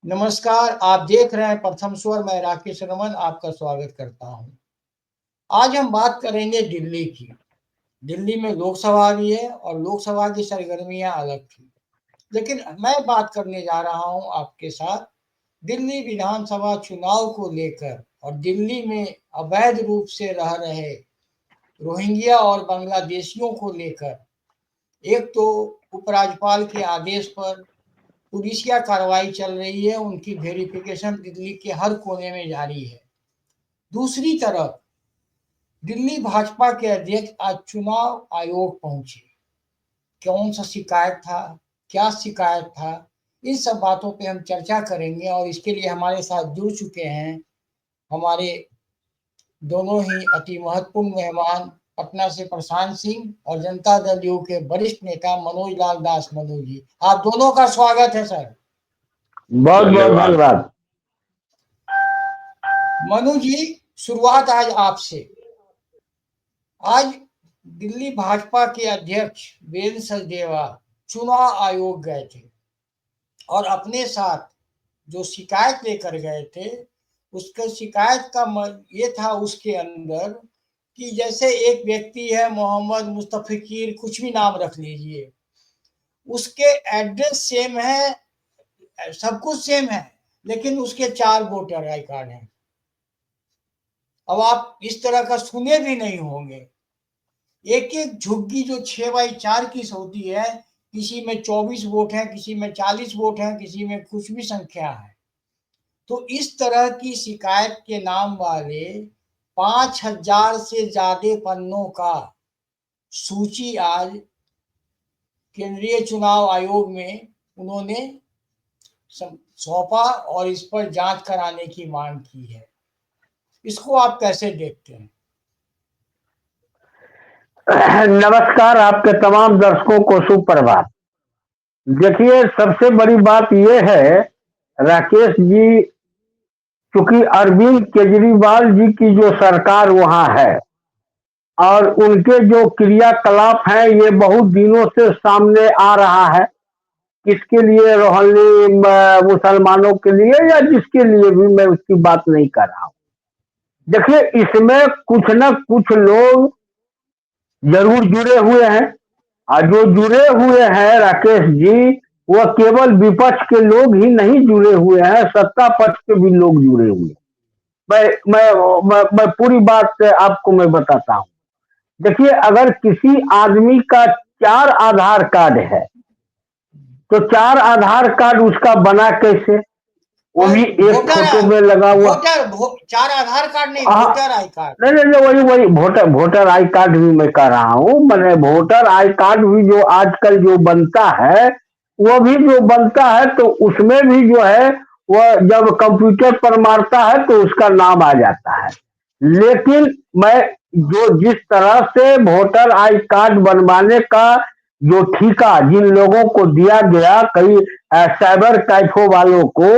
नमस्कार, आप देख रहे हैं प्रथम स्वर। मैं राकेश रमन आपका स्वागत करता हूं। आज हम बात करेंगे दिल्ली की। दिल्ली में लोकसभा भी है और लोकसभा की सरगर्मियां अलग थी, लेकिन मैं बात करने जा रहा हूं आपके साथ दिल्ली विधानसभा चुनाव को लेकर और दिल्ली में अवैध रूप से रह रहे रोहिंग्या और बांग्लादेशियों को लेकर। एक तो उपराज्यपाल के आदेश पर पुलिसिया कार्रवाई चल रही है, उनकी वेरिफिकेशन दिल्ली के हर कोने में जारी है। दूसरी तरफ दिल्ली भाजपा के अध्यक्ष आज चुनाव आयोग पहुंचे। कौन सा शिकायत था, क्या शिकायत था, इन सब बातों पे हम चर्चा करेंगे और इसके लिए हमारे साथ जुड़ चुके हैं हमारे दोनों ही अति महत्वपूर्ण मेहमान, पटना से प्रशांत सिंह और जनता दल यू के वरिष्ठ नेता मनोज लाल दास। मनोज जी, आप दोनों का स्वागत है सर। बहुत बहुत धन्यवाद। मनु जी, शुरुआत आज आपसे। आज दिल्ली भाजपा के अध्यक्ष वीरेंद्र सचदेवा चुनाव आयोग गए थे और अपने साथ जो शिकायत लेकर गए थे, उसका शिकायत का ये था उसके अंदर कि जैसे एक व्यक्ति है मोहम्मद मुस्तफिकीर, कुछ भी नाम रख लीजिए, उसके एड्रेस सेम है, सब कुछ सेम है, लेकिन उसके 4 वोटर आई कार्ड हैं। अब आप इस तरह का सुने भी नहीं होंगे। एक एक झुग्गी जो 6x4 की होती है, किसी में 24 वोट है, किसी में 40 वोट है, किसी में कुछ भी संख्या है। तो इस तरह की शिकायत के नाम वाले 5000 से ज्यादा पन्नों का सूची आज केंद्रीय चुनाव आयोग में उन्होंने सौंपा और इस पर जांच कराने की मांग की है। इसको आप कैसे देखते हैं? नमस्कार, आपके तमाम दर्शकों को सुप्रभात। देखिए, सबसे बड़ी बात यह है राकेश जी, क्योंकि अरविंद केजरीवाल जी की जो सरकार वहां है और उनके जो क्रियाकलाप हैं, ये बहुत दिनों से सामने आ रहा है। किसके लिए, रोहिंग्या मुसलमानों के लिए या जिसके लिए भी, मैं उसकी बात नहीं कर रहा हूं। देखिए, इसमें कुछ न कुछ लोग जरूर जुड़े हुए हैं और जो जुड़े हुए हैं राकेश जी, वह केवल विपक्ष के लोग ही नहीं जुड़े हुए हैं, सत्ता पक्ष के भी लोग जुड़े हुए हैं। मैं पूरी बात आपको मैं बताता हूं। देखिए, अगर किसी आदमी का 4 आधार कार्ड है तो 4 आधार कार्ड उसका बना कैसे, वो भी एक फोटो में लगा हुआ। 4 आधार कार्ड नहीं, वोटर आई कार्ड। नहीं नहीं, वही वोटर आई कार्ड भी मैं कह रहा हूँ। मैंने वोटर आई कार्ड भी जो आजकल जो बनता है, वो भी जो बनता है तो उसमें भी जो है वह जब कंप्यूटर पर मारता है तो उसका नाम आ जाता है। लेकिन मैं जो जिस तरह से वोटर आई कार्ड बनवाने का जो ठेका जिन लोगों को दिया गया, कई साइबर कैफे वालों को,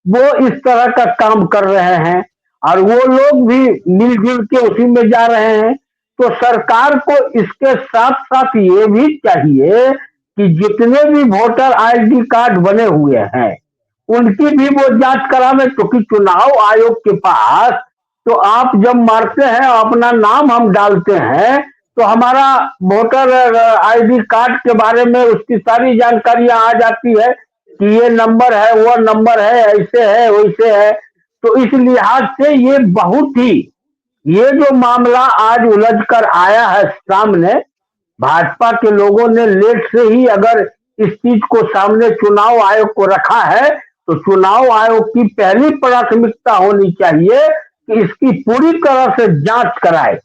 वो इस तरह का काम कर रहे हैं और वो लोग भी मिलजुल के उसी में जा रहे हैं। तो सरकार को इसके साथ साथ ये भी चाहिए कि जितने भी वोटर आईडी कार्ड बने हुए हैं उनकी भी वो जांच करावे, क्योंकि चुनाव आयोग के पास तो आप जब मारते हैं अपना नाम हम डालते हैं तो हमारा वोटर आईडी कार्ड के बारे में उसकी सारी जानकारियां आ जाती है कि ये नंबर है, वो नंबर है, ऐसे है, वैसे है। तो इस लिहाज से ये जो मामला आज उलझ कर आया है सामने, भाजपा के लोगों ने लेट से ही अगर इस चीज को सामने चुनाव आयोग को रखा है तो चुनाव आयोग की पहली प्राथमिकता होनी चाहिए कि इसकी पूरी तरह से जांच कराए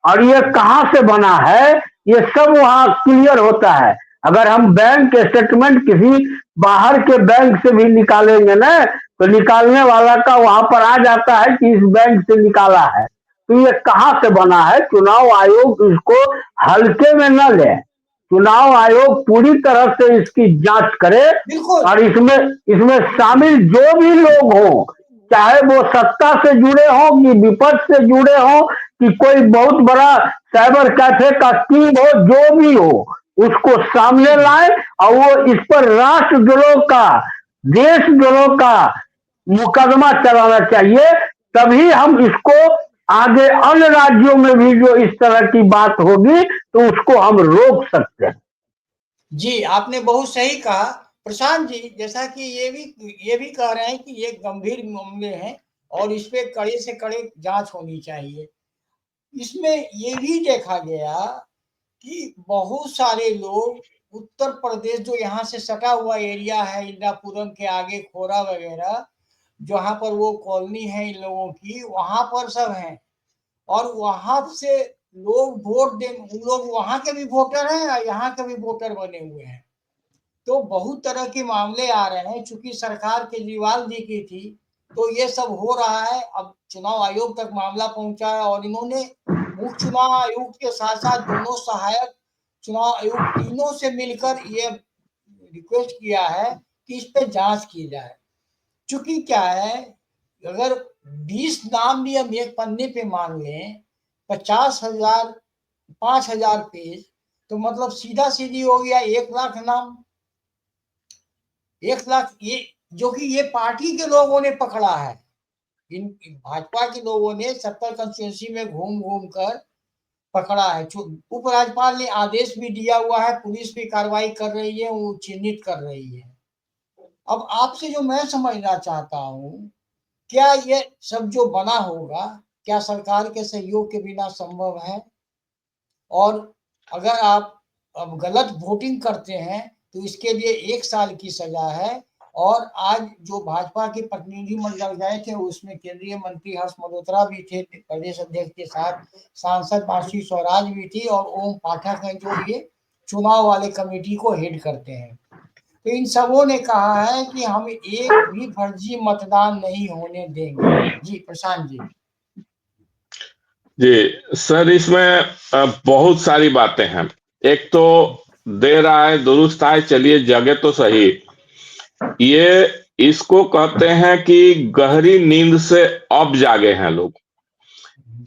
और ये कहां से बना है ये सब वहां क्लियर होता है। अगर हम बैंक स्टेटमेंट किसी बाहर के बैंक से भी निकालेंगे ना, तो निकालने वाला का वहां पर आ जाता है कि इस बैंक से निकाला है। तो ये कहां से बना है, चुनाव आयोग इसको हल्के में न ले। चुनाव आयोग पूरी तरह से इसकी जांच करे और इसमें इसमें शामिल जो भी लोग हों, चाहे वो सत्ता से जुड़े हों कि विपक्ष से जुड़े हों कि कोई बहुत बड़ा साइबर कैफे का किंग हो, जो भी हो, उसको सामने लाए और वो इस पर राष्ट्रद्रोह का देशद्रोह का मुकदमा चलाना चाहिए, तभी हम इसको आगे अन्य राज्यों में भी जो इस तरह की बात होगी तो उसको हम रोक सकते हैं। जी, आपने बहुत सही कहा प्रशांत जी। जैसा कि ये भी कह रहे हैं कि ये गंभीर मामले हैं और इस पे कड़े से कड़े जांच होनी चाहिए। इसमें ये भी देखा गया कि बहुत सारे लोग उत्तर प्रदेश, जो यहाँ से सटा हुआ एरिया है, इंदिरापुरम के आगे खोरा वगैरह, जहाँ पर वो कॉलोनी है इन लोगों की, वहां पर सब हैं और वहां से लोग वोट दे, उन लोग वहां के भी वोटर हैं और यहाँ के भी वोटर बने हुए हैं। तो बहुत तरह के मामले आ रहे हैं। चूंकि सरकार केजरीवाल जी की थी तो ये सब हो रहा है। अब चुनाव आयोग तक मामला पहुंचा है और इन्होंने मुख्य चुनाव आयुक्त के साथ साथ दोनों सहायक चुनाव आयुक्त तीनों से मिलकर ये रिक्वेस्ट किया है कि इस पे जांच की जाए। चूंकि क्या है, अगर 20 नाम भी हम एक पन्ने पे मान लें, 50,000 5,000 पेज, तो मतलब सीधा सीधी हो गया 1 लाख नाम। 1 लाख, ये जो कि ये पार्टी के लोगों ने पकड़ा है। इन भाजपा के लोगों ने 70 कंस्टिट्यूंसी में घूम घूम कर पकड़ा है। उपराज्यपाल ने आदेश भी दिया हुआ है, पुलिस भी कार्रवाई कर रही है, वो चिन्हित कर रही है। अब आपसे जो मैं समझना चाहता हूँ, क्या ये सब जो बना होगा, क्या सरकार के सहयोग के बिना संभव है? और अगर आप अब गलत वोटिंग करते हैं तो इसके लिए 1 साल की सजा है। और आज जो भाजपा के प्रतिनिधिमंडल गए थे उसमें केंद्रीय मंत्री हर्ष मल्होत्रा भी थे प्रदेश अध्यक्ष के साथ, सांसद मानसी स्वराज भी थी और ओम पाठक हैं जो ये चुनाव वाले कमेटी को हेड करते हैं। तो इन सबों ने कहा है कि हम एक भी फर्जी मतदान नहीं होने देंगे। जी प्रशांत जी। जी सर, इसमें बहुत सारी बातें हैं। एक तो दे रहा है, दुरुस्त है, चलिए जगह तो सही। ये इसको कहते हैं कि गहरी नींद से अब जागे हैं लोग।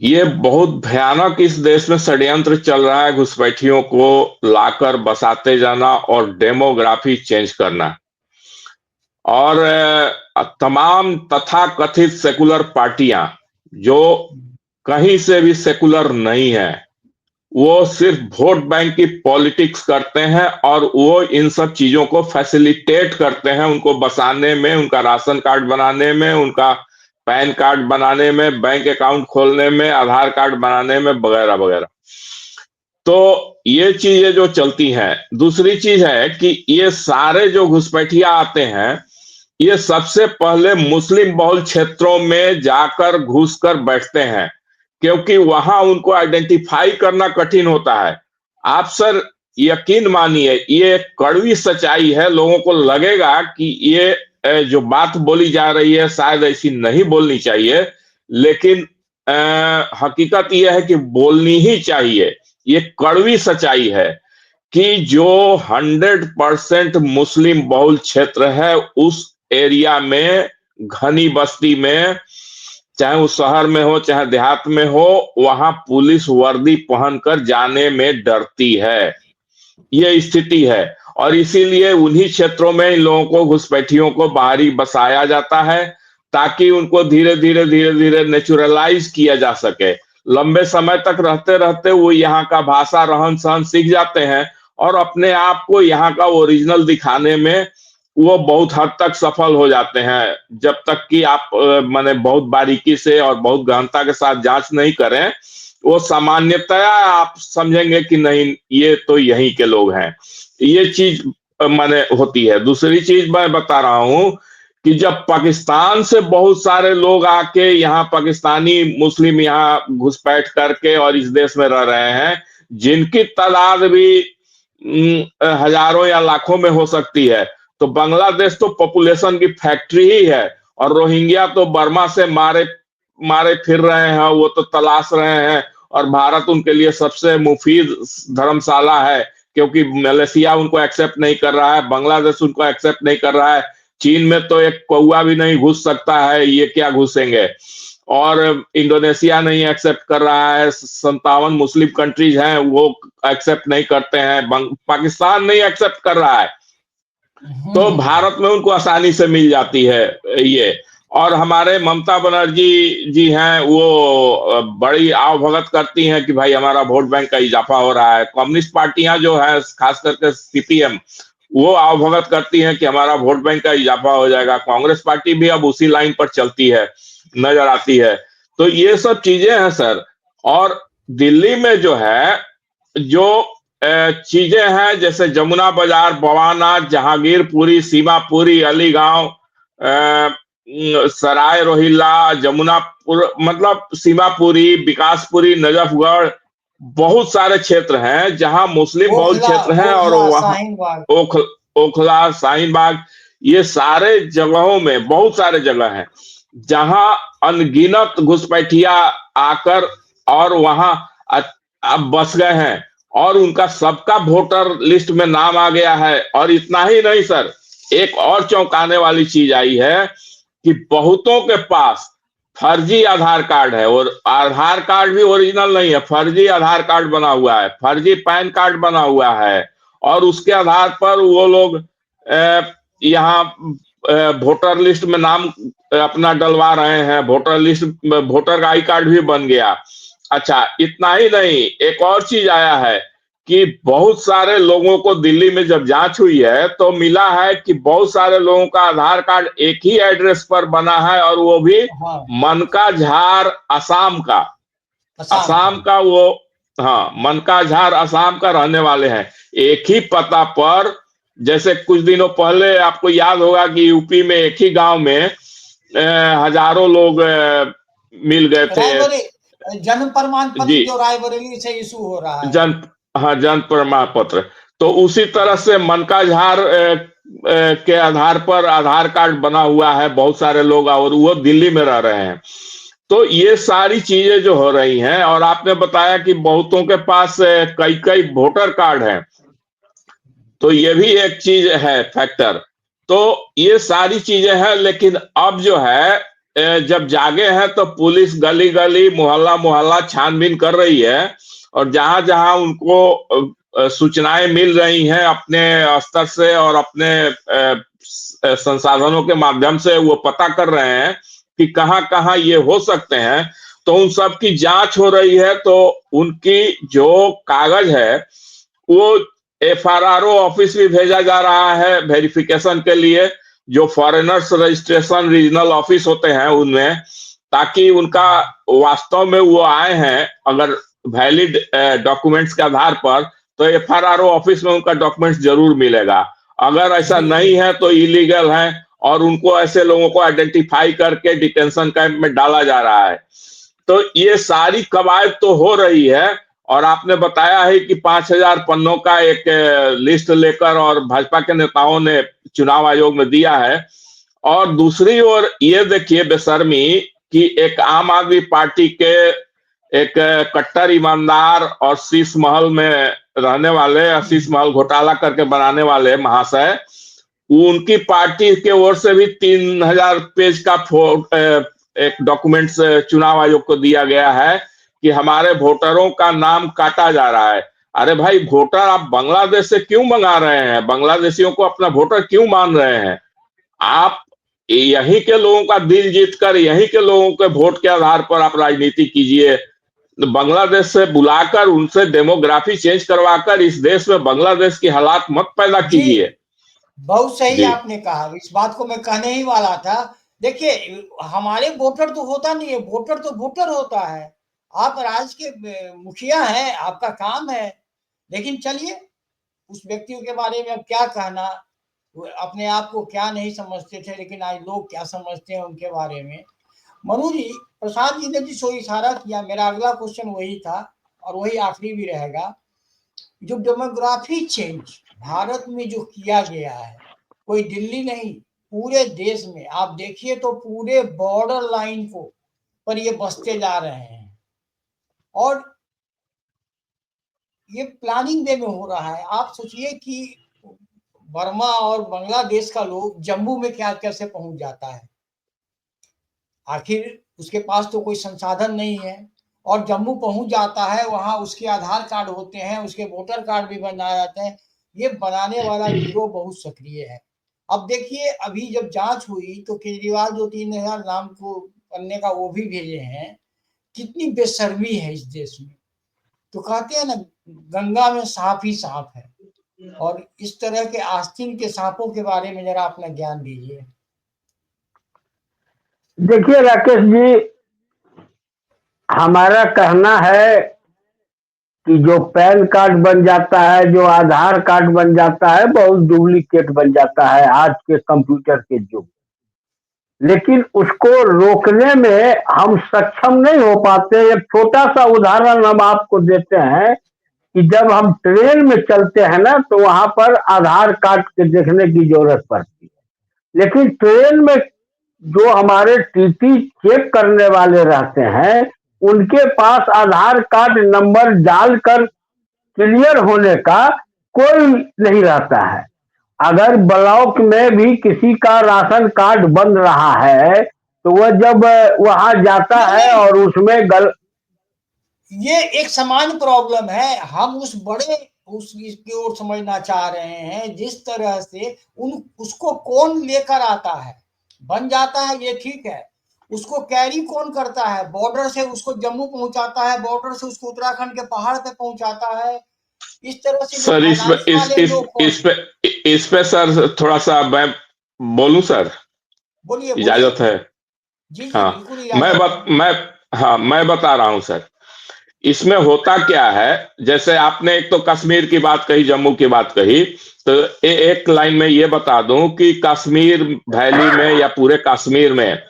ये बहुत भयानक इस देश में षड्यंत्र चल रहा है, घुसपैठियों को लाकर बसाते जाना और डेमोग्राफी चेंज करना। और तमाम तथाकथित सेकुलर पार्टियां जो कहीं से भी सेकुलर नहीं है, वो सिर्फ वोट बैंक की पॉलिटिक्स करते हैं और वो इन सब चीजों को फैसिलिटेट करते हैं, उनको बसाने में, उनका राशन कार्ड बनाने में, उनका पैन कार्ड बनाने में, बैंक अकाउंट खोलने में, आधार कार्ड बनाने में, वगैरह वगैरह। तो ये चीजें जो चलती हैं। दूसरी चीज है कि ये सारे जो घुसपैठिया आते हैं, ये सबसे पहले मुस्लिम बहुल क्षेत्रों में जाकर घुसकर बैठते हैं, क्योंकि वहां उनको आइडेंटिफाई करना कठिन होता है। आप सर यकीन मानिए, ये कड़वी सच्चाई है। लोगों को लगेगा कि ये जो बात बोली जा रही है शायद ऐसी नहीं बोलनी चाहिए, लेकिन हकीकत यह है कि बोलनी ही चाहिए। ये कड़वी सच्चाई है कि जो 100% मुस्लिम बहुल क्षेत्र है, उस एरिया में, घनी बस्ती में, चाहे वो शहर में हो चाहे देहात में हो, वहां पुलिस वर्दी पहनकर जाने में डरती है। ये स्थिति है और इसीलिए उन्हीं क्षेत्रों में इन लोगों को, घुसपैठियों को बाहरी बसाया जाता है, ताकि उनको धीरे धीरे धीरे धीरे नेचुरलाइज किया जा सके। लंबे समय तक रहते रहते वो यहाँ का भाषा, रहन सहन सीख जाते हैं और अपने आप को यहाँ का ओरिजिनल दिखाने में वो बहुत हद तक सफल हो जाते हैं। जब तक कि आप माने बहुत बारीकी से और बहुत गहनता के साथ जांच नहीं करें, वो सामान्यतया आप समझेंगे कि नहीं, ये तो यहीं के लोग हैं। ये चीज माने होती है। दूसरी चीज मैं बता रहा हूं कि जब पाकिस्तान से बहुत सारे लोग आके यहाँ, पाकिस्तानी मुस्लिम यहाँ घुसपैठ करके और इस देश में रह रहे हैं, जिनकी तादाद भी हजारों या लाखों में हो सकती है, तो बांग्लादेश तो पॉपुलेशन की फैक्ट्री ही है। और रोहिंग्या तो बर्मा से मारे मारे फिर रहे हैं, वो तो तलाश रहे हैं। और भारत उनके लिए सबसे मुफीद धर्मशाला है, क्योंकि मलेशिया उनको एक्सेप्ट नहीं कर रहा है, बांग्लादेश उनको एक्सेप्ट नहीं कर रहा है। चीन में तो एक कौवा भी नहीं घुस सकता है, ये क्या घुसेंगे। और इंडोनेशिया नहीं एक्सेप्ट कर रहा है। 57 मुस्लिम कंट्रीज हैं, वो एक्सेप्ट नहीं करते हैं। पाकिस्तान नहीं एक्सेप्ट कर रहा है। तो भारत में उनको आसानी से मिल जाती है ये। और हमारे ममता बनर्जी जी हैं, वो बड़ी आवभगत करती हैं कि भाई हमारा वोट बैंक का इजाफा हो रहा है। कम्युनिस्ट पार्टियां जो है, खास करके सीपीएम, वो आवभगत करती हैं कि हमारा वोट बैंक का इजाफा हो जाएगा। कांग्रेस पार्टी भी अब उसी लाइन पर चलती है, नजर आती है। तो ये सब चीजें हैं सर। और दिल्ली में जो है, जो चीजें हैं, जैसे जमुना बाजार, बवाना, जहांगीरपुरी, सीमापुरी, अलीगांव, सराय रोहिल्ला, जमुनापुर, मतलब सीमापुरी, विकासपुरी, नजफगढ़, बहुत सारे क्षेत्र हैं जहां मुस्लिम बहुल ओखला, क्षेत्र हैं। और ओखला, वहां शाहीन बाग। ओख ओखला, शाहीन बाग, ये सारे जगहों में बहुत सारे जगह हैं जहां अनगिनत घुसपैठिया आकर और वहां अब बस गए हैं, और उनका सबका वोटर लिस्ट में नाम आ गया है। और इतना ही नहीं सर, एक और चौंकाने वाली चीज आई है कि बहुतों के पास फर्जी आधार कार्ड है, और आधार कार्ड भी ओरिजिनल नहीं है, फर्जी आधार कार्ड बना हुआ है, फर्जी पैन कार्ड बना हुआ है। और उसके आधार पर वो लोग यहाँ वोटर लिस्ट में नाम अपना डलवा रहे हैं। Voter list, voter I card भी बन गया। अच्छा, इतना ही नहीं, एक और चीज आया है कि बहुत सारे लोगों को दिल्ली में जब जांच हुई है तो मिला है कि बहुत सारे लोगों का आधार कार्ड एक ही एड्रेस पर बना है, और वो भी हाँ, मनका झार, असम का। असम का। असम का वो, हाँ, मनका झार असम का रहने वाले हैं, एक ही पता पर। जैसे कुछ दिनों पहले आपको याद होगा कि यूपी में एक ही गांव में हजारों लोग मिल गए थे। रायबरेली जन्म प्रमाण जी, पत्र जो रायबरेली से इशू हो रहा है। जन हाँ, जन प्रमाण पत्र। तो उसी तरह से मनका झार के आधार पर आधार कार्ड बना हुआ है बहुत सारे लोग, और वो दिल्ली में रह रहे हैं। तो ये सारी चीजें जो हो रही हैं, और आपने बताया कि बहुतों के पास कई कई वोटर कार्ड हैं, तो ये भी एक चीज है, फैक्टर। तो ये सारी चीजें हैं, लेकिन अब जो है जब जागे हैं तो पुलिस गली गली, मोहल्ला मोहल्ला छानबीन कर रही है। और जहां जहां उनको सूचनाएं मिल रही हैं अपने स्तर से और अपने संसाधनों के माध्यम से, वो पता कर रहे हैं कि कहां कहां ये हो सकते हैं। तो उन सब की जांच हो रही है। तो उनकी जो कागज है, वो एफआरआरओ ऑफिस भी भेजा जा रहा है वेरिफिकेशन के लिए, जो फॉरेनर्स रजिस्ट्रेशन रीजनल ऑफिस होते हैं उनमें, ताकि उनका वास्तव में वो आए हैं अगर वैलिड डॉक्यूमेंट्स के आधार पर, तो एफआरआरओ ऑफिस में उनका डॉक्यूमेंट्स जरूर मिलेगा। अगर ऐसा जी, नहीं है तो इलीगल है, और उनको, ऐसे लोगों को आइडेंटिफाई करके डिटेंशन कैंप में डाला जा रहा है। तो ये सारी कवायद तो हो रही है। और आपने बताया है कि 5,000 पन्नों का एक लिस्ट लेकर और भाजपा के नेताओं ने चुनाव आयोग में दिया है। और दूसरी ओर ये देखिए बेशर्मी कि एक आम आदमी पार्टी के एक कट्टर ईमानदार और शीश महल में रहने वाले, शीश महल घोटाला करके बनाने वाले महाशय, उनकी पार्टी के ओर से भी 3,000 पेज का एक डॉक्यूमेंट्स चुनाव आयोग को दिया गया है कि हमारे वोटरों का नाम काटा जा रहा है। अरे भाई, वोटर आप बांग्लादेश से क्यों मंगा रहे हैं? बांग्लादेशियों को अपना वोटर क्यों मान रहे हैं? आप यहीं के लोगों का दिल जीतकर, यहीं के लोगों के वोट के आधार पर आप राजनीति कीजिए। बांग्लादेश से बुलाकर उनसे डेमोग्राफी चेंज करवाकर इस देश में बांग्लादेश की हालात मत पैदा जी, कीजिए। बहुत सही जी, आपने कहा, इस बात को मैं कहने ही वाला था। देखिए, हमारे वोटर तो होता नहीं है, वोटर तो वोटर होता है। आप राज्य के मुखिया हैं, आपका काम है। लेकिन चलिए, उस व्यक्तियों के बारे में अब क्या कहना, वो अपने आप को क्या नहीं समझते थे, लेकिन आज लोग क्या समझते हैं उनके बारे में। मनु जी, प्रसाद जी ने जिस ओर इशारा किया, मेरा अगला क्वेश्चन वही था, और वही आखिरी भी रहेगा। जो डेमोग्राफी चेंज भारत में जो किया गया है, कोई दिल्ली नहीं, पूरे देश में आप देखिए तो पूरे बॉर्डर लाइन को पर ये बसते जा रहे हैं। और ये प्लानिंग वे में हो रहा है। आप सोचिए कि बर्मा और बांग्लादेश का लोग जम्मू में क्या कैसे पहुंच जाता है। आखिर उसके पास तो कोई संसाधन नहीं है, और जम्मू पहुंच जाता है, वहां उसके आधार कार्ड होते हैं, उसके वोटर कार्ड भी बनाए जाते हैं। ये बनाने वाला गिरोह बहुत सक्रिय है। अब देखिए अभी जब जांच हुई तो केजरीवाल जो 3000 नाम को करने का वो भी भेजे हैं, कितनी बेशर्मी है इस देश में। तो कहते हैं ना, गंगा में सांप ही सांप है। और इस तरह के आस्तीन के सांपों के बारे में जरा अपना ज्ञान दीजिए। देखिए राकेश जी, हमारा कहना है कि जो पैन कार्ड बन जाता है, जो आधार कार्ड बन जाता है, बहुत डुप्लीकेट बन जाता है आज के कंप्यूटर के युग। लेकिन उसको रोकने में हम सक्षम नहीं हो पाते। एक छोटा सा उदाहरण हम आपको देते हैं कि जब हम ट्रेन में चलते हैं ना, तो वहां पर आधार कार्ड के देखने की जरूरत पड़ती है। लेकिन ट्रेन में जो हमारे टीटी चेक करने वाले रहते हैं, उनके पास आधार कार्ड नंबर डालकर क्लियर होने का कोई नहीं रहता है। अगर ब्लॉक में भी किसी का राशन कार्ड बन रहा है, तो वह जब वहां जाता है और उसमें ये एक सामान्य प्रॉब्लम है। हम उस बड़े उस इसकी ओर समझना चाह रहे हैं, जिस तरह से उसको कौन लेकर आता है। बन जाता है ये ठीक है, उसको कैरी कौन करता है? बॉर्डर से उसको जम्मू पहुंचाता है, बॉर्डर से उसको उत्तराखंड के पहाड़ पे पहुंचाता है। इस तरह से जो सर फाइनेंस वाले लोग कौन है? इस पे सर थोड़ा सा मैं बोलूं सर, बोलिए बोलिए। इजाजत है? जी जी हाँ, बिल्कुल इजाजत है। मैं बता रहा हूं सर। इसमें होता क्या है, जैसे आपने एक तो कश्मीर की बात कही, जम्मू की बात कही, तो एक लाइन में ये बता दूं कि कश्मीर वैली में या पूरे कश्मीर में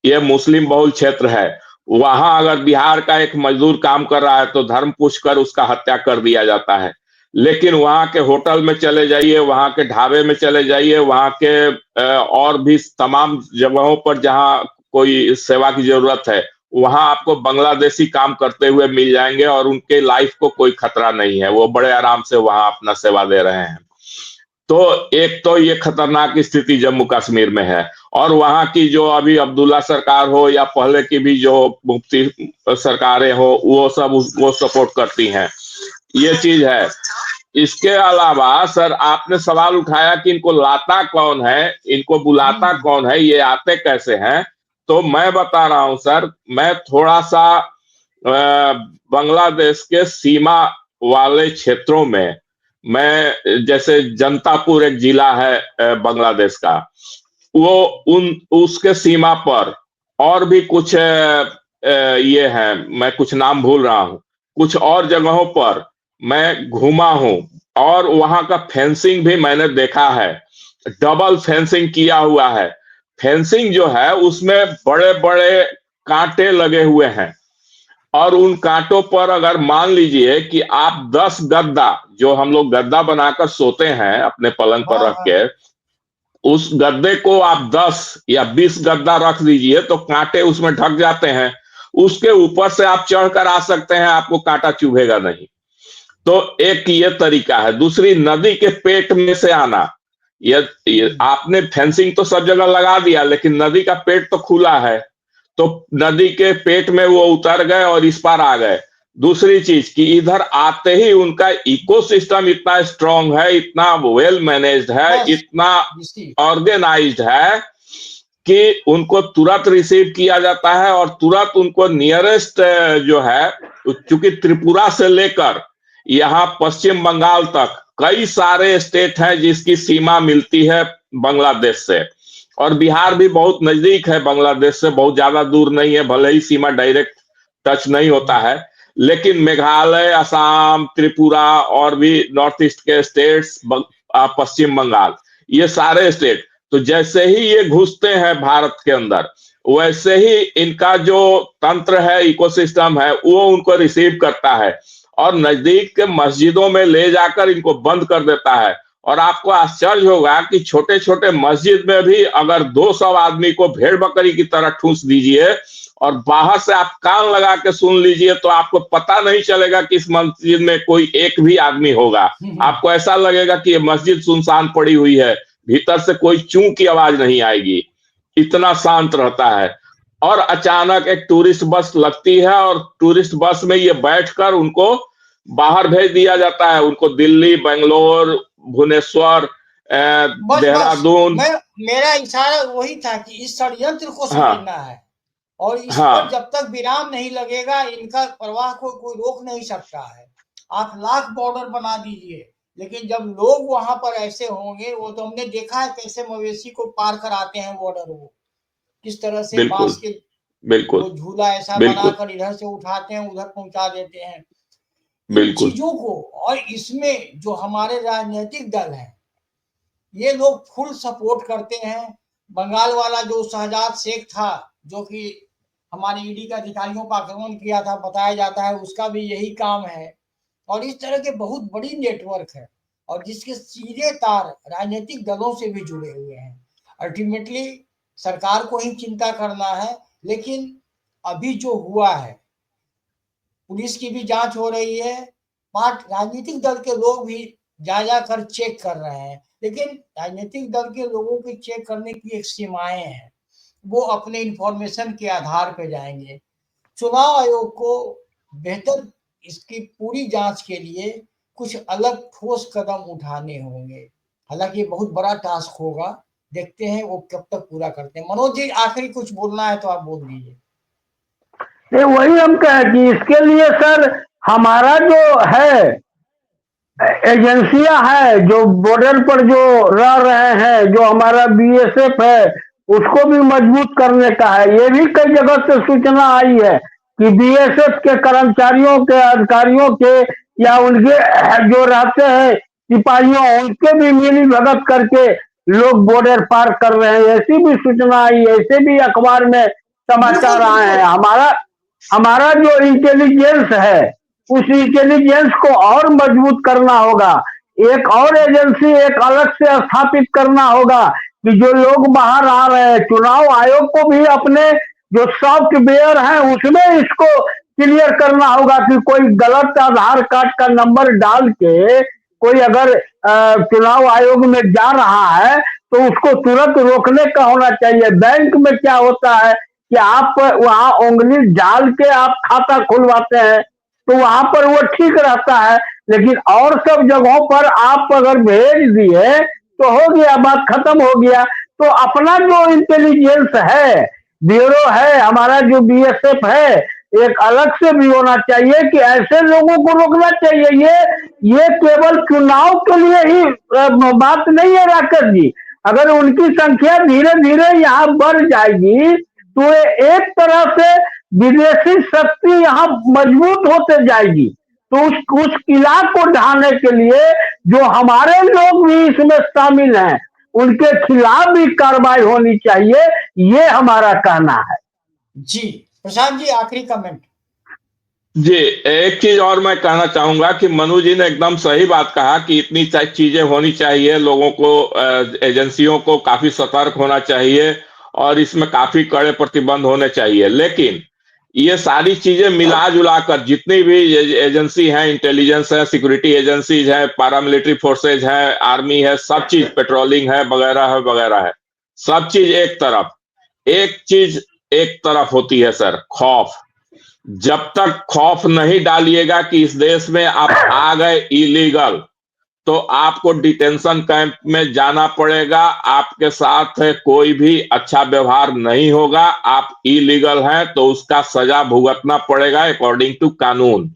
ये मुस्लिम बहुल क्षेत्र है। वहां अगर बिहार का एक मजदूर काम कर रहा है तो धर्म पूछकर उसका हत्या कर दिया जाता है। लेकिन वहां के होटल में चले जाइए, वहां के ढाबे में चले जाइए, वहां के और भी तमाम जगहों पर जहां कोई सेवा की जरूरत है, वहां आपको बांग्लादेशी काम करते हुए मिल जाएंगे और उनके लाइफ को कोई खतरा नहीं है। वो बड़े आराम से वहां अपना सेवा दे रहे हैं। तो एक तो ये खतरनाक स्थिति जम्मू कश्मीर में है। और वहां की जो अभी अब्दुल्ला सरकार हो या पहले की भी जो मुफ्ती सरकारें हो, वो सब उसको सपोर्ट करती हैं। ये चीज है। इसके अलावा सर, आपने सवाल उठाया कि इनको लाता कौन है, इनको बुलाता कौन है, ये आते कैसे हैं। तो मैं बता रहा हूं सर, मैं थोड़ा सा बांग्लादेश के सीमा वाले क्षेत्रों में, मैं जैसे जनतापुर एक जिला है बांग्लादेश का, वो उन उसके सीमा पर और भी कुछ ये है, मैं कुछ नाम भूल रहा हूं, कुछ और जगहों पर मैं घूमा हूं। और वहां का फेंसिंग भी मैंने देखा है, डबल फेंसिंग किया हुआ है। फेंसिंग जो है उसमें बड़े बड़े कांटे लगे हुए हैं। और उन कांटों पर अगर मान लीजिए कि आप 10 गद्दा, जो हम लोग गद्दा बनाकर सोते हैं अपने पलंग पर हाँ रख हाँ। के, उस गद्दे को आप 10 या 20 गद्दा रख दीजिए तो कांटे उसमें ढक जाते हैं। उसके ऊपर से आप चढ़कर आ सकते हैं, आपको कांटा चुभेगा नहीं। तो एक ये तरीका है। दूसरी, नदी के पेट में से आना। ये आपने फेंसिंग तो सब जगह लगा दिया, लेकिन नदी का पेट तो खुला है, तो नदी के पेट में वो उतर गए और इस पार आ गए। दूसरी चीज कि इधर आते ही उनका इकोसिस्टम इतना स्ट्रांग है, इतना वेल मैनेज्ड है, बस इतना इसी। ऑर्गेनाइज्ड है कि उनको तुरंत रिसीव किया जाता है और तुरंत उनको नियरेस्ट जो है, चूंकि त्रिपुरा से लेकर यहाँ पश्चिम बंगाल तक कई सारे स्टेट हैं जिसकी सीमा मिलती है बांग्लादेश से। और बिहार भी बहुत नजदीक है बांग्लादेश से, बहुत ज्यादा दूर नहीं है, भले ही सीमा डायरेक्ट टच नहीं होता है। लेकिन मेघालय, असम, त्रिपुरा और भी नॉर्थ ईस्ट के स्टेट्स, पश्चिम बंगाल, ये सारे स्टेट, तो जैसे ही ये घुसते हैं भारत के अंदर, वैसे ही इनका जो तंत्र है, इकोसिस्टम है, वो उनको रिसीव करता है और नजदीक के मस्जिदों में ले जाकर इनको बंद कर देता है। और आपको आश्चर्य होगा कि छोटे छोटे मस्जिद में भी अगर 200 आदमी को भेड़ बकरी की तरह ठूस दीजिए और बाहर से आप कान लगा के सुन लीजिए, तो आपको पता नहीं चलेगा कि इस मस्जिद में कोई एक भी आदमी होगा। आपको ऐसा लगेगा कि ये मस्जिद सुनसान पड़ी हुई है, भीतर से कोई चूं की आवाज नहीं आएगी, इतना शांत रहता है। और अचानक एक टूरिस्ट बस लगती है और टूरिस्ट बस में ये बैठकर उनको बाहर भेज दिया जाता है। उनको दिल्ली, बेंगलोर, भुवनेश्वर, बस देहरादून। मेरा इशारा वही था कि इस षड्यंत्र को हाँ समझना है और इस पर हाँ, जब तक विराम नहीं लगेगा इनका प्रवाह को कोई रोक नहीं सकता है। आप लाख बॉर्डर बना दीजिए, लेकिन जब लोग वहां पर ऐसे होंगे, वो तो हमने देखा है कैसे मवेशी को पार कराते हैं बॉर्डर, वो किस तरह से बिल्कुल बांस के बिल्कुल वो झूला ऐसा बिल्कुल बनाकर इधर से उठाते हैं उधर पहुंचा देते हैं। इन बिल्कुल। चीजों को, और इसमें जो हमारे राजनीतिक दल हैं, ये लोग फुल सपोर्ट करते हैं। बंगाल वाला जो शहजाद शेख था, जो कि हमारे ईडी के अधिकारियों पर आक्रमण किया था, बताया जाता है उसका भी यही काम है। और इस तरह के बहुत बड़ी नेटवर्क है और जिसके सीधे तार राजनीतिक दलों से भी जुड़े हुए हैं। अल्टीमेटली सरकार को ही चिंता करना है, लेकिन अभी जो हुआ है, पुलिस की भी जांच हो रही है, पार्ट राजनीतिक दल के लोग भी जा जाकर चेक कर रहे हैं, लेकिन राजनीतिक दल के लोगों के चेक करने की एक सीमाएं हैं। वो अपने इंफॉर्मेशन के आधार पर जाएंगे। चुनाव आयोग को बेहतर इसकी पूरी जांच के लिए कुछ अलग ठोस कदम उठाने होंगे। हालांकि ये बहुत बड़ा टास्क होगा, देखते हैं वो कब तक पूरा करते हैं। मनोज जी, आखिरी कुछ बोलना है तो आप बोल दीजिए। नहीं, वही हम कहें कि इसके लिए सर हमारा जो है एजेंसियां है जो बॉर्डर पर जो रह रहे हैं, जो हमारा बीएसएफ है, उसको भी मजबूत करने का है। ये भी कई जगह से सूचना आई है कि बीएसएफ के कर्मचारियों के, अधिकारियों के या उनके जो रहते हैं सिपाहियों, उनके भी मिली भगत करके लोग बॉर्डर पार कर रहे हैं। ऐसी भी सूचना आई, ऐसे भी अखबार में समाचार बिल्कुल आए हैं। बिल्कुल। हमारा हमारा जो इंटेलिजेंस है, उस इंटेलिजेंस को और मजबूत करना होगा। एक और एजेंसी एक अलग से स्थापित करना होगा कि जो लोग बाहर आ रहे हैं, चुनाव आयोग को भी अपने जो सॉफ्टवेयर है उसमें इसको क्लियर करना होगा कि कोई गलत आधार कार्ड का नंबर डाल के कोई अगर चुनाव आयोग में जा रहा है तो उसको तुरंत रोकने का होना चाहिए। बैंक में क्या होता है कि आप वहां उंगली डाल के आप खाता खुलवाते हैं तो वहां पर वो ठीक रहता है, लेकिन और सब जगहों पर आप अगर भेज दिए तो हो गया, बात खत्म हो गया। तो अपना जो इंटेलिजेंस है, ब्यूरो है, हमारा जो बीएसएफ है, एक अलग से भी होना चाहिए कि ऐसे लोगों को रोकना चाहिए। ये केवल चुनाव के लिए ही बात नहीं है राकेश जी। अगर उनकी संख्या धीरे धीरे यहाँ बढ़ जाएगी तो ये एक तरह से विदेशी शक्ति यहाँ मजबूत होते जाएगी। तो उस किला को ढाने के लिए जो हमारे लोग भी इसमें शामिल हैं, उनके खिलाफ भी कार्रवाई होनी चाहिए, ये हमारा कहना है। जी प्रशांत जी, आखिरी कमेंट। जी, एक चीज और मैं कहना चाहूंगा कि मनु जी ने एकदम सही बात कहा कि इतनी चीजें होनी चाहिए, लोगों को, एजेंसियों को काफी सतर्क होना चाहिए और इसमें काफी कड़े प्रतिबंध होने चाहिए। लेकिन ये सारी चीजें मिला जुला कर जितनी भी एजेंसी हैं, इंटेलिजेंस है, सिक्योरिटी एजेंसीज है, पारामिलिट्री फोर्सेज है, आर्मी है, सब चीज, पेट्रोलिंग है वगैरह है, सब चीज एक तरफ, एक चीज एक तरफ होती है सर, खौफ। जब तक खौफ नहीं डालिएगा कि इस देश में आप आ गए इलीगल, तो आपको डिटेंशन कैंप में जाना पड़ेगा, आपके साथ कोई भी अच्छा व्यवहार नहीं होगा, आप इलीगल हैं तो उसका सजा भुगतना पड़ेगा अकॉर्डिंग टू कानून।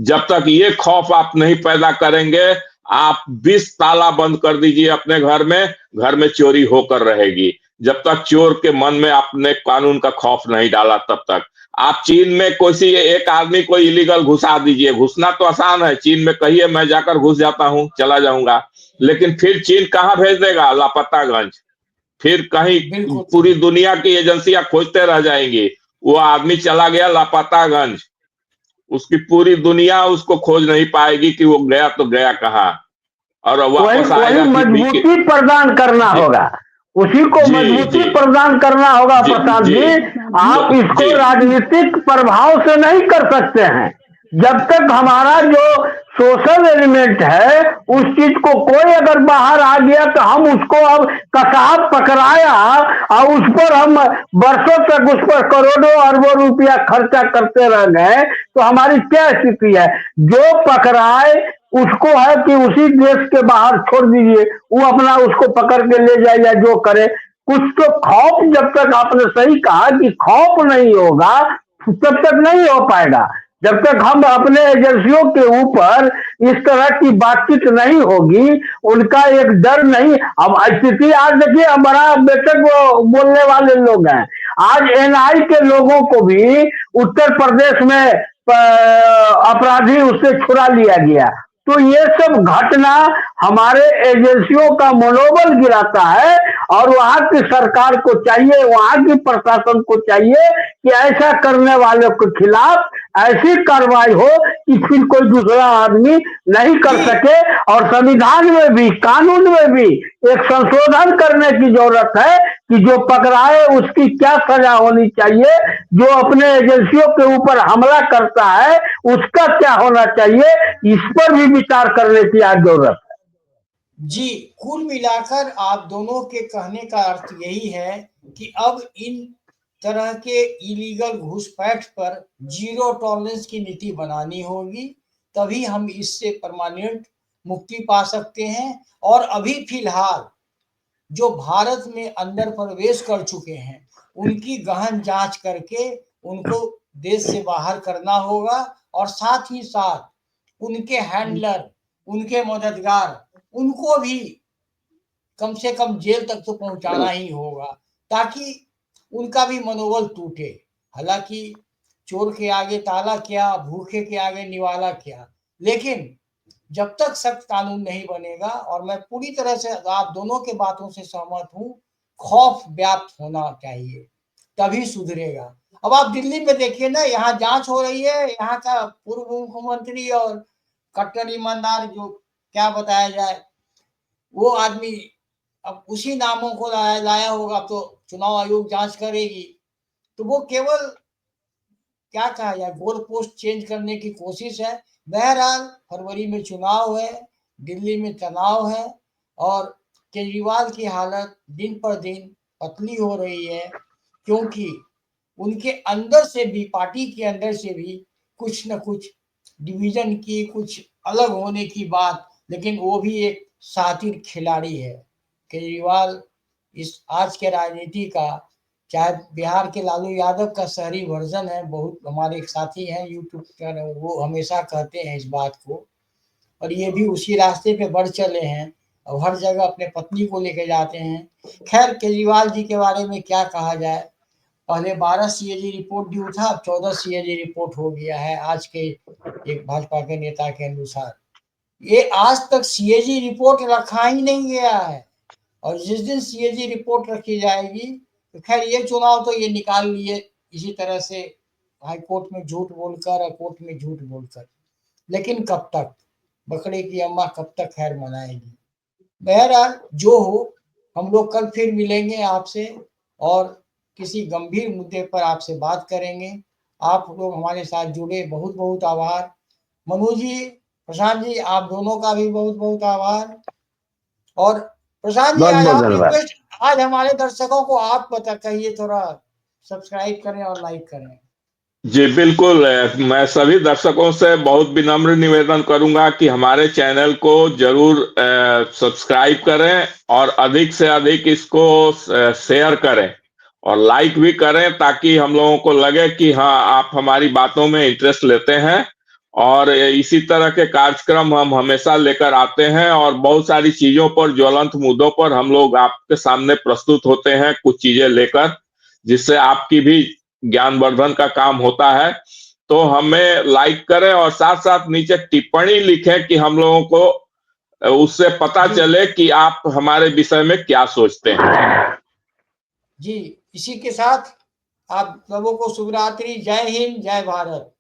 जब तक ये खौफ आप नहीं पैदा करेंगे, आप 20 ताला बंद कर दीजिए अपने घर में चोरी होकर रहेगी। जब तक चोर के मन में आपने कानून का खौफ नहीं डाला, तब तक आप चीन में कोई एक आदमी को इलीगल घुसा दीजिए, घुसना तो आसान है, चीन में कहिए मैं जाकर घुस जाता हूं, चला जाऊंगा, लेकिन फिर चीन कहां भेज देगा? लापतागंज। फिर कहीं बिल्कुल पूरी सही। दुनिया की एजेंसियां खोजते रह जाएंगी। वो आदमी चला गया लापतागंज, उसकी पूरी दुनिया उसको खोज नहीं पाएगी कि वो गया तो गया कहाँ, और वही वापस वही आएगा कि बीके। मजबूती प्रदान करना जी होगा, उसी को जी मजबूती जी प्रदान करना होगा जी प्रशांत जी जी। आप इसको जी राजनीतिक प्रभाव से नहीं कर सकते हैं। जब तक हमारा जो सोशल एलिमेंट है, उस चीज को कोई अगर बाहर आ गया तो हम उसको अब कसाब पकड़ाया और उस पर हम वर्षों तक उस पर करोड़ों अरबों रुपया खर्चा करते रह गए तो हमारी क्या स्थिति है। जो पकड़ाए उसको है कि उसी देश के बाहर छोड़ दीजिए, वो अपना उसको पकड़ के ले जाए या जो करे। कुछ तो खौफ, जब तक आपने सही कहा कि खौफ नहीं होगा तब तक नहीं हो पाएगा। जब तक हम अपने एजेंसियों के ऊपर इस तरह की बातचीत नहीं होगी, उनका एक डर नहीं। अब स्थिति आज देखिए, हमारा बेशक वो बोलने वाले लोग हैं, आज एनआई के लोगों को भी उत्तर प्रदेश में अपराधी उससे छुड़ा लिया गया। तो ये सब घटना हमारे एजेंसियों का मनोबल गिराता है और वहां की सरकार को चाहिए, वहां की प्रशासन को चाहिए कि ऐसा करने वालों के खिलाफ ऐसी कार्रवाई हो कि फिर कोई दूसरा आदमी नहीं कर जी सके। और संविधान में भी, कानून में भी एक संशोधन करने की जरूरत है कि जो पकड़ाए उसकी क्या सजा होनी चाहिए, जो अपने एजेंसियों के ऊपर हमला करता है उसका क्या होना चाहिए, इस पर भी विचार करने की आज जरूरत है। जी, कुल मिलाकर आप दोनों के कहने का अर्थ यही है कि अब इन तरह के इलीगल घुसपैठ पर जीरो टॉलरेंस की नीति बनानी होगी, तभी हम इससे परमानेंट मुक्ति पा सकते हैं। और अभी फिलहाल जो भारत में अंदर प्रवेश कर चुके हैं उनकी गहन जांच करके उनको देश से बाहर करना होगा, और साथ ही साथ उनके हैंडलर, उनके मददगार, उनको भी कम से कम जेल तक तो पहुंचाना ही होगा, ताकि उनका भी मनोबल टूटे। हालांकि चोर के आगे ताला क्या, भूखे के आगे निवाला क्या, लेकिन जब तक सख्त कानून नहीं बनेगा, और मैं पूरी तरह से आप दोनों के बातों से सहमत हूं, खौफ व्याप्त होना चाहिए, तभी सुधरेगा। अब आप दिल्ली में देखिए ना, यहाँ जांच हो रही है, यहाँ का पूर्व मुख्यमंत्री और कट्टर ईमानदार, जो क्या बताया जाए, वो आदमी अब उसी नामों को लाया होगा, तो चुनाव आयोग जांच करेगी। तो वो केवल क्या कहा जाए, गोल पोस्ट चेंज करने की कोशिश है। बहरहाल फरवरी में चुनाव है, दिल्ली में तनाव है, और केजरीवाल की हालत दिन पर दिन पतली हो रही है, क्योंकि उनके अंदर से भी, पार्टी के अंदर से भी कुछ न कुछ डिवीजन की, कुछ अलग होने की बात, लेकिन वो भी एक शातिर खिलाड़ी है केजरीवाल। इस आज के राजनीति का, चाहे बिहार के लालू यादव का शहरी वर्जन है, बहुत हमारे एक साथी हैं यूट्यूब पर, वो हमेशा कहते हैं इस बात को, और ये भी उसी रास्ते पे बढ़ चले हैं और हर जगह अपने पत्नी को लेके जाते हैं। खैर, केजरीवाल जी के बारे में क्या कहा जाए, पहले 12 सीएजी रिपोर्ट ड्यू था, अब 14 सीएजी रिपोर्ट हो गया है आज के एक भाजपा के नेता के अनुसार। ये आज तक सीएजी रिपोर्ट रखा ही नहीं गया है, और जिस दिन सीएजी रिपोर्ट रखी जाएगी तो खैर ये चुनाव तो ये निकाल लिए इसी तरह से, हाई कोर्ट में झूठ बोलकर और कोर्ट में झूठ बोलकर। लेकिन कब तक, बकरे की अम्मा कब तक खैर मनाएगी। बहरहाल जो हो, हम लोग कल फिर मिलेंगे आपसे और किसी गंभीर मुद्दे पर आपसे बात करेंगे। आप लोग हमारे साथ जुड़े, बहुत बहुत आभार। मनु जी, प्रशांत जी, आप दोनों का भी बहुत बहुत आभार। और प्रशांत जी, बहुत आज बहुत आप धन्यवाद। रिक्वेस्ट, आज हमारे दर्शकों को आप बता कहिए, थोड़ा सब्सक्राइब करें और लाइक करें। जी बिल्कुल, मैं सभी दर्शकों से बहुत विनम्र निवेदन करूंगा कि हमारे चैनल को जरूर सब्सक्राइब करें और अधिक से अधिक इसको शेयर करें और लाइक भी करें, ताकि हम लोगों को लगे कि हाँ, आप हमारी बातों में इंटरेस्ट लेते हैं। और इसी तरह के कार्यक्रम हम हमेशा लेकर आते हैं और बहुत सारी चीजों पर, ज्वलंत मुद्दों पर हम लोग आपके सामने प्रस्तुत होते हैं कुछ चीजें लेकर, जिससे आपकी भी ज्ञानवर्धन का काम होता है। तो हमें लाइक करें और साथ साथ नीचे टिप्पणी लिखें कि हम लोगों को उससे पता जी चले कि आप हमारे विषय में क्या सोचते हैं। जी, इसी के साथ आप लोगों को शुभ रात्रि। जय हिंद, जय भारत।